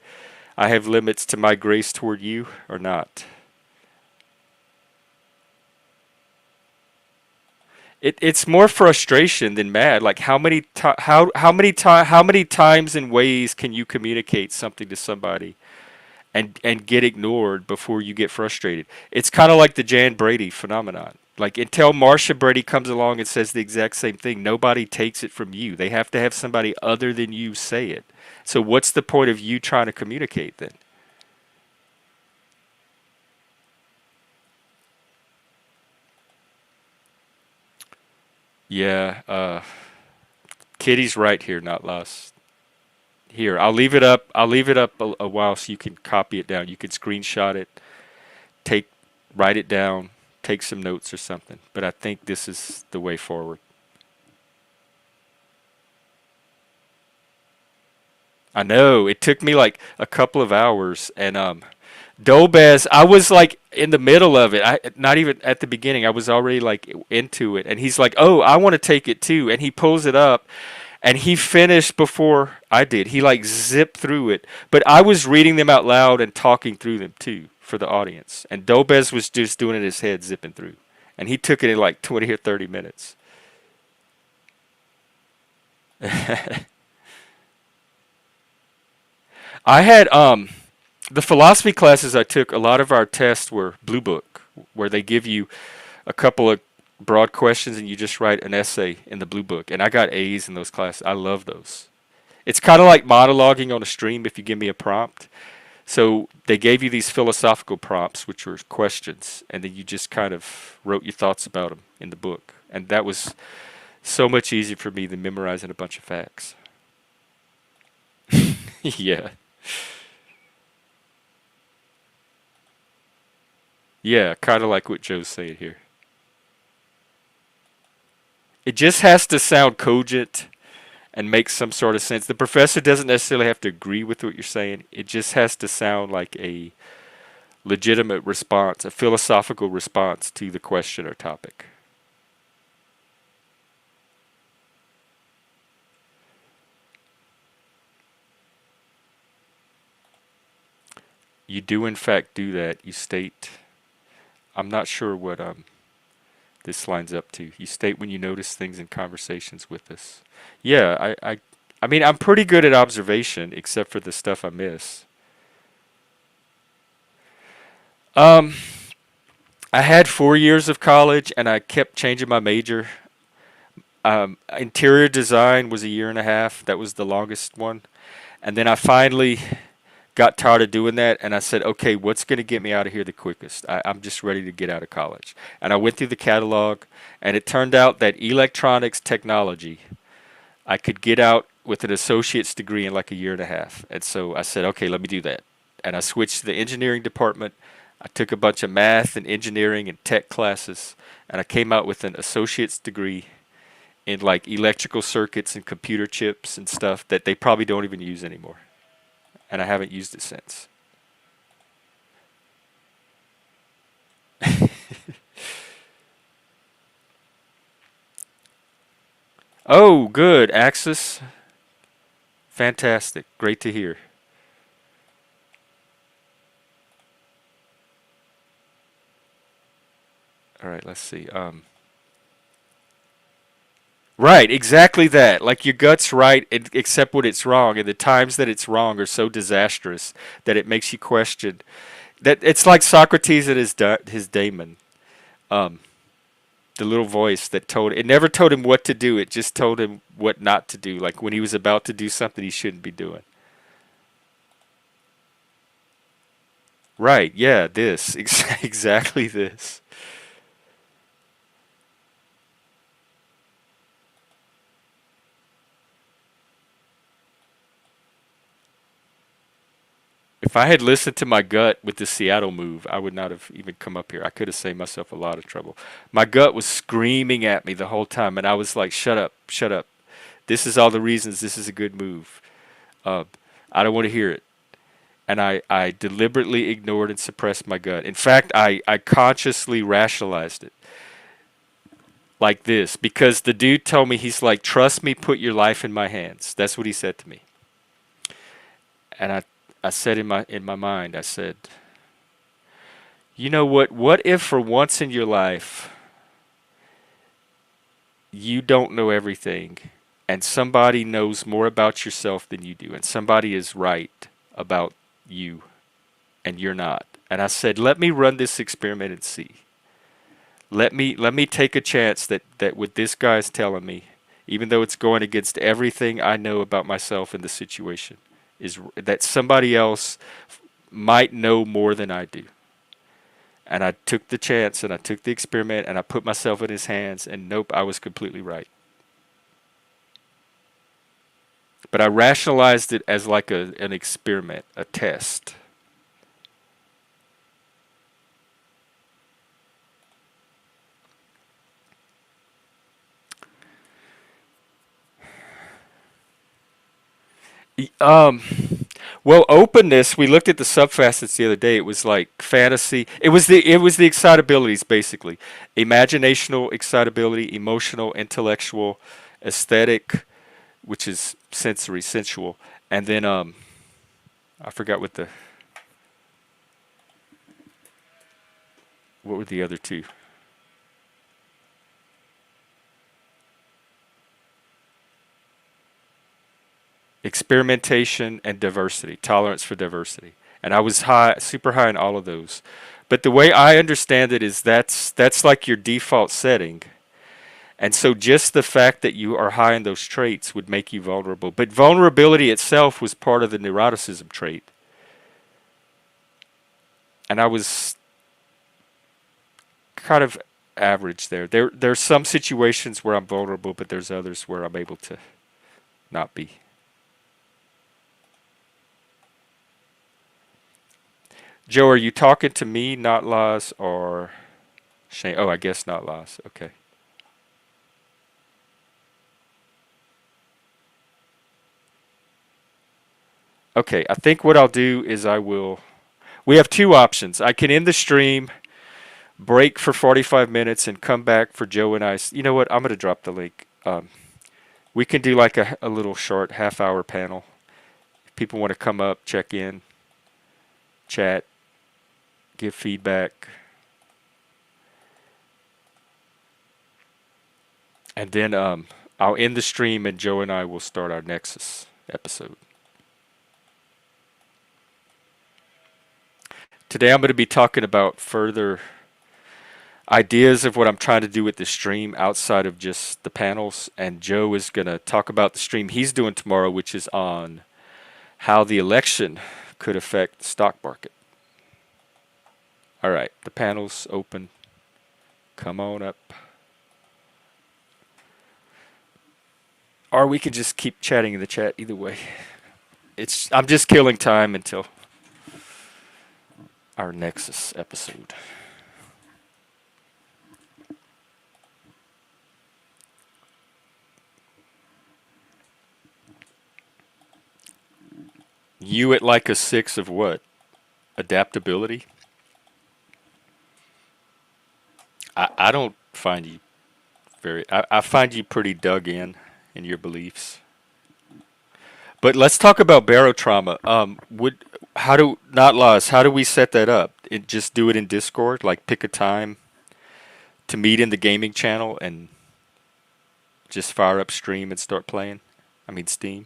I have limits to my grace toward you or not? It's more frustration than mad. Like how many times and ways can you communicate something to somebody and get ignored before you get frustrated? It's kind of like the Jan Brady phenomenon. Like until Marsha Brady comes along and says the exact same thing, nobody takes it from you. They have to have somebody other than you say it. So what's the point of you trying to communicate then? Yeah, Kitty's right here, Not Lost. Here, I'll leave it up. I'll leave it up a while so you can copy it down. You can screenshot it, take, write it down, take some notes or something. But I think this is the way forward. I know it took me like a couple of hours, and Dobez, I was like in the middle of it. I not even at the beginning. I was already like into it, and he's like, "Oh, I want to take it too," and he pulls it up. And he finished before I did. He like zipped through it. But I was reading them out loud and talking through them too for the audience. And Dobez was just doing it in his head, zipping through. And he took it in like 20 or 30 minutes. I had the philosophy classes I took, a lot of our tests were Blue Book, where they give you a couple of broad questions and you just write an essay in the Blue Book. And I got A's in those classes. I love those. It's kind of like monologuing on a stream if you give me a prompt. So they gave you these philosophical prompts, which were questions, and then you just kind of wrote your thoughts about them in the book. And that was so much easier for me than memorizing a bunch of facts. Yeah. Yeah, kind of like what Joe's saying here. It just has to sound cogent and make some sort of sense. The professor doesn't necessarily have to agree with what you're saying. It just has to sound like a legitimate response, a philosophical response to the question or topic. You do in fact do that. You state, I'm not sure what this lines up to. You state when you notice things in conversations with us. Yeah, I mean, I'm pretty good at observation, except for the stuff I miss. Um, I had 4 years of college, and I kept changing my major. Interior design was a year and a half. That was the longest one. And then I finally got tired of doing that, and I said, okay, what's going to get me out of here the quickest? I'm just ready to get out of college. And I went through the catalog, and it turned out that electronics technology, I could get out with an associate's degree in like a year and a half. And so I said, okay, let me do that. And I switched to the engineering department. I took a bunch of math and engineering and tech classes, and I came out with an associate's degree in like electrical circuits and computer chips and stuff that they probably don't even use anymore. And I haven't used it since. Oh, good, Axis. Fantastic. Great to hear. All right, let's see. Right, exactly that. Like your gut's right, except when it's wrong, and the times that it's wrong are so disastrous that it makes you question. That it's like Socrates and his daemon, um, the little voice that told it never told him what to do. It just told him what not to do. Like when he was about to do something he shouldn't be doing. Right? Yeah, this exactly this. If I had listened to my gut with the Seattle move, I would not have even come up here. I could have saved myself a lot of trouble. My gut was screaming at me the whole time, and I was like, "Shut up, shut up. This is all the reasons this is a good move. Uh, I don't want to hear it." And I deliberately ignored and suppressed my gut. In fact, I consciously rationalized it like this because the dude told me, he's like, "Trust me, put your life in my hands." That's what he said to me. And I said in my mind, I said, "You know what? What if for once in your life you don't know everything and somebody knows more about yourself than you do and somebody is right about you and you're not?" And I said, "Let me run this experiment and see. Let me take a chance that what this guy's telling me, even though it's going against everything I know about myself in the situation, is that somebody else might know more than I do." And I took the chance and I took the experiment and I put myself in his hands, and nope, I was completely right. But I rationalized it as like an experiment, a test. E- Um, well, openness. We looked at the subfacets the other day. It was like fantasy. It was the excitabilities basically. Imaginational excitability, emotional, intellectual, aesthetic, which is sensory, sensual, and then I forgot what were the other two. Experimentation and diversity, tolerance for diversity. And I was high, super high in all of those. But the way I understand it is that's like your default setting. And so just the fact that you are high in those traits would make you vulnerable. But vulnerability itself was part of the neuroticism trait. And I was kind of average there. There's some situations where I'm vulnerable, but there's others where I'm able to not be. Joe, are you talking to me, not Laws, or Shane? Oh, I guess not Laws. Okay. Okay, I think what I'll do is we have two options. I can end the stream, break for 45 minutes, and come back for Joe and I. You know what? I'm going to drop the link. We can do like a little short half-hour panel. If people want to come up, check in, chat, give feedback, and then I'll end the stream and Joe and I will start our Nexus episode. Today I'm going to be talking about further ideas of what I'm trying to do with the stream outside of just the panels, and Joe is going to talk about the stream he's doing tomorrow, which is on how the election could affect the stock market. All right, the panel's open. Come on up. Or we can just keep chatting in the chat either way. I'm just killing time until our Nexus episode. You at like a 6 of what? Adaptability? I don't find you I find you pretty dug in. and your beliefs. But let's talk about barotrauma. Not laws? How do we set that up? Just do it in Discord, like pick a time to meet in the gaming channel and just fire up stream and start playing. I mean Steam.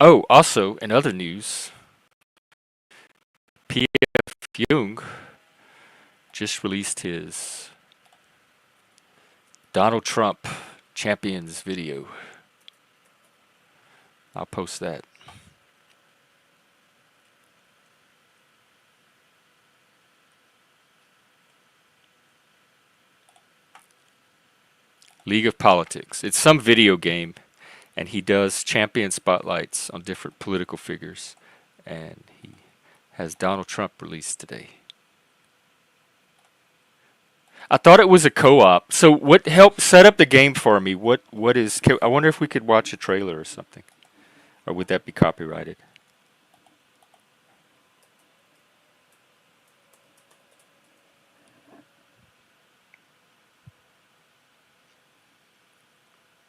Oh, also in other news, P.F. Jung just released his Donald Trump champions video. I'll post that. League of Politics. It's some video game, and he does champion spotlights on different political figures, and he has Donald Trump released today. I thought it was a co-op. So what helped set up the game for me? What is? I wonder if we could watch a trailer or something, or would that be copyrighted?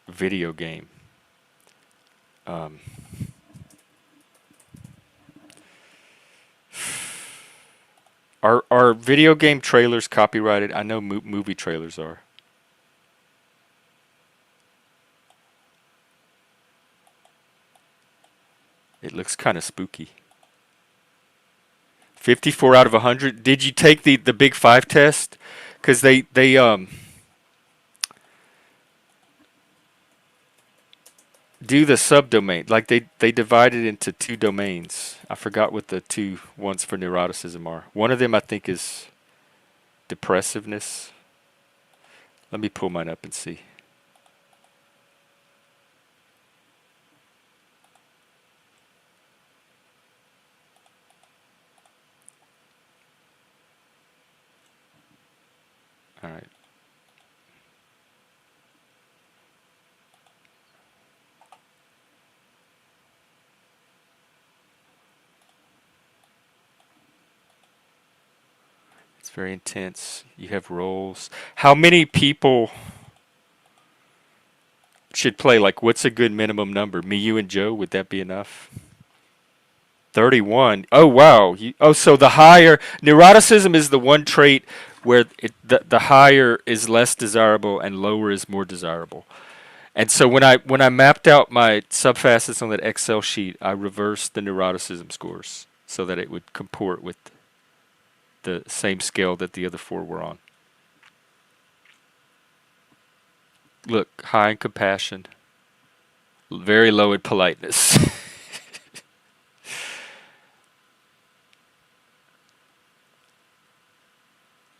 Video game. Um, are video game trailers copyrighted? I know movie trailers are. It looks kind of spooky. 54 out of 100. Did you take the Big Five test? Because they do the subdomain. Like they divide it into two domains. I forgot what the two ones for neuroticism are. One of them I think is depressiveness. Let me pull mine up and see. All right. It's very intense. You have roles. How many people should play? Like, what's a good minimum number? Me, you, and Joe, would that be enough? 31. Oh, wow. So the higher neuroticism is the one trait where the higher is less desirable and lower is more desirable. And so when I mapped out my subfacets on that Excel sheet, I reversed the neuroticism scores so that it would comport with the same scale that the other four were on. Look, high in compassion, very low in politeness.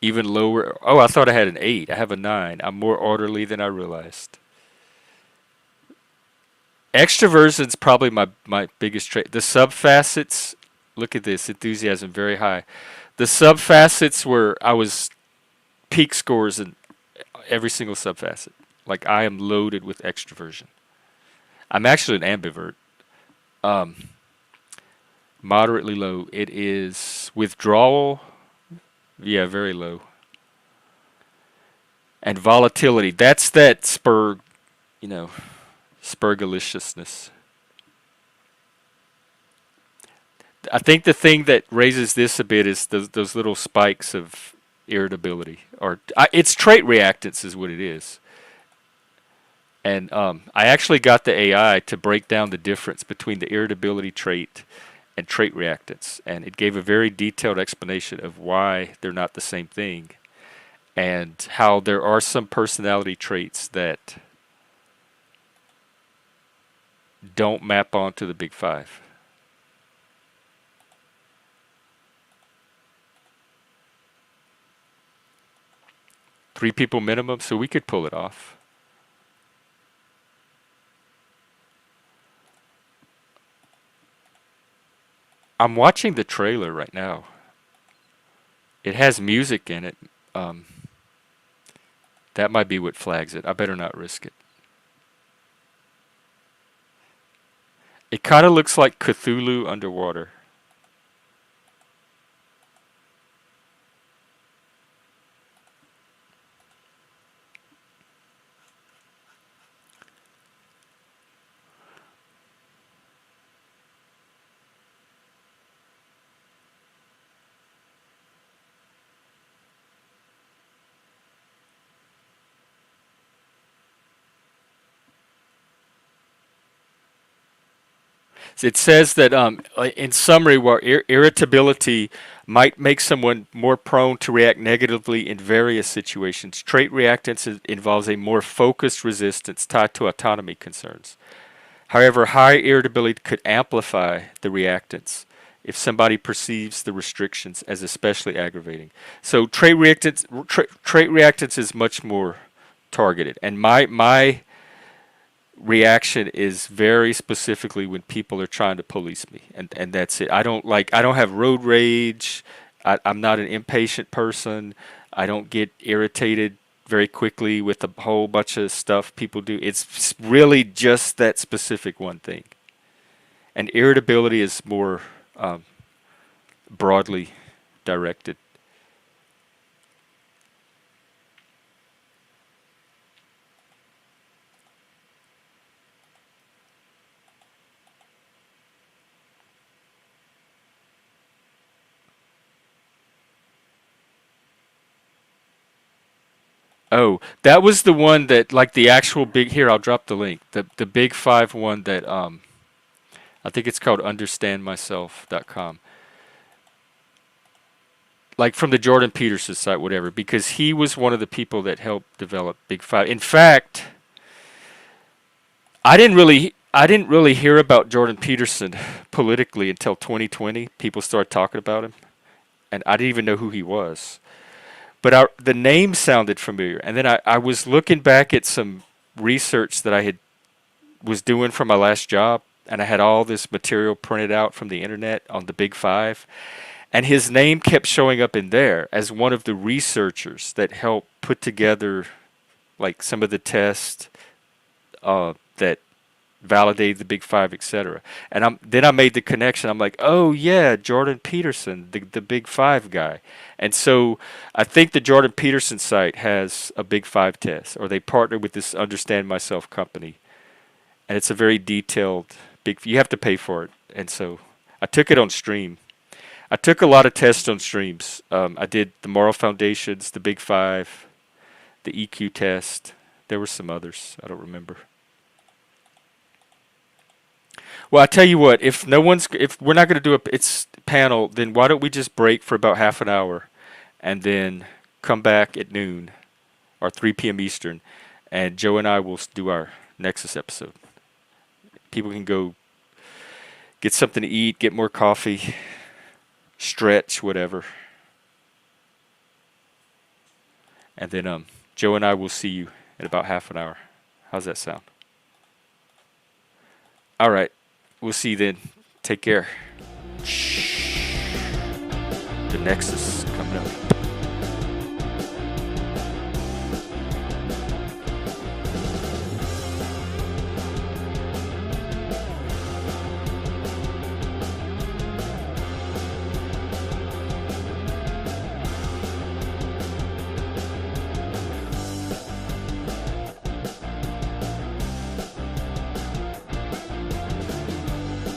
Even lower. Oh, I thought I had an 8. I have a 9. I'm more orderly than I realized. Extroversion's probably my biggest trait. The subfacets, look at this, enthusiasm very high. The subfacets were, I was peak scores in every single subfacet. Like I am loaded with extroversion. I'm actually an ambivert. Moderately low. It is withdrawal. Yeah, very low. And volatility. That's that spurgaliciousness. I think the thing that raises this a bit is those little spikes of irritability. It's trait reactance is what it is. And I actually got the AI to break down the difference between the irritability trait and trait reactance. And it gave a very detailed explanation of why they're not the same thing. And how there are some personality traits that don't map onto the Big Five. Three people minimum, so we could pull it off. I'm watching the trailer right now. It has music in it. That might be what flags it. I better not risk it. It kind of looks like Cthulhu underwater. It says that in summary, while irritability might make someone more prone to react negatively in various situations, trait reactance involves a more focused resistance tied to autonomy concerns. However, high irritability could amplify the reactance if somebody perceives the restrictions as especially aggravating. So trait reactance is much more targeted, and my reaction is very specifically when people are trying to police me, and that's it. I don't have road rage. I'm not an impatient person. I don't get irritated very quickly with a whole bunch of stuff people do. It's really just that specific one thing. And irritability is more broadly directed. Oh, that was the one that, like, the actual big, here, I'll drop the link. The big five one that I think it's called understandmyself.com. Like from the Jordan Peterson site, whatever, because he was one of the people that helped develop Big Five. In fact, I didn't really hear about Jordan Peterson politically until 2020. People started talking about him, and I didn't even know who he was. But the name sounded familiar, and then I was looking back at some research that was doing for my last job, and I had all this material printed out from the internet on the Big Five, and his name kept showing up in there as one of the researchers that helped put together like some of the tests that validated the Big Five, etc. And then I made the connection. I'm like, oh yeah, Jordan Peterson, the Big Five guy. And so I think the Jordan Peterson site has a Big Five test, or they partner with this Understand Myself company, and it's a very detailed you have to pay for it. And so I took it on stream. I took a lot of tests on streams. I did the moral foundations, the Big Five, the EQ test. There were some others I don't remember. Well, I tell you what, if we're not going to do its panel, then why don't we just break for about half an hour, and then come back at noon, or 3 p.m. Eastern, and Joe and I will do our Nexus episode. People can go get something to eat, get more coffee, stretch, whatever, and then Joe and I will see you in about half an hour. How's that sound? All right. We'll see you then. Take care. The Nexus coming up.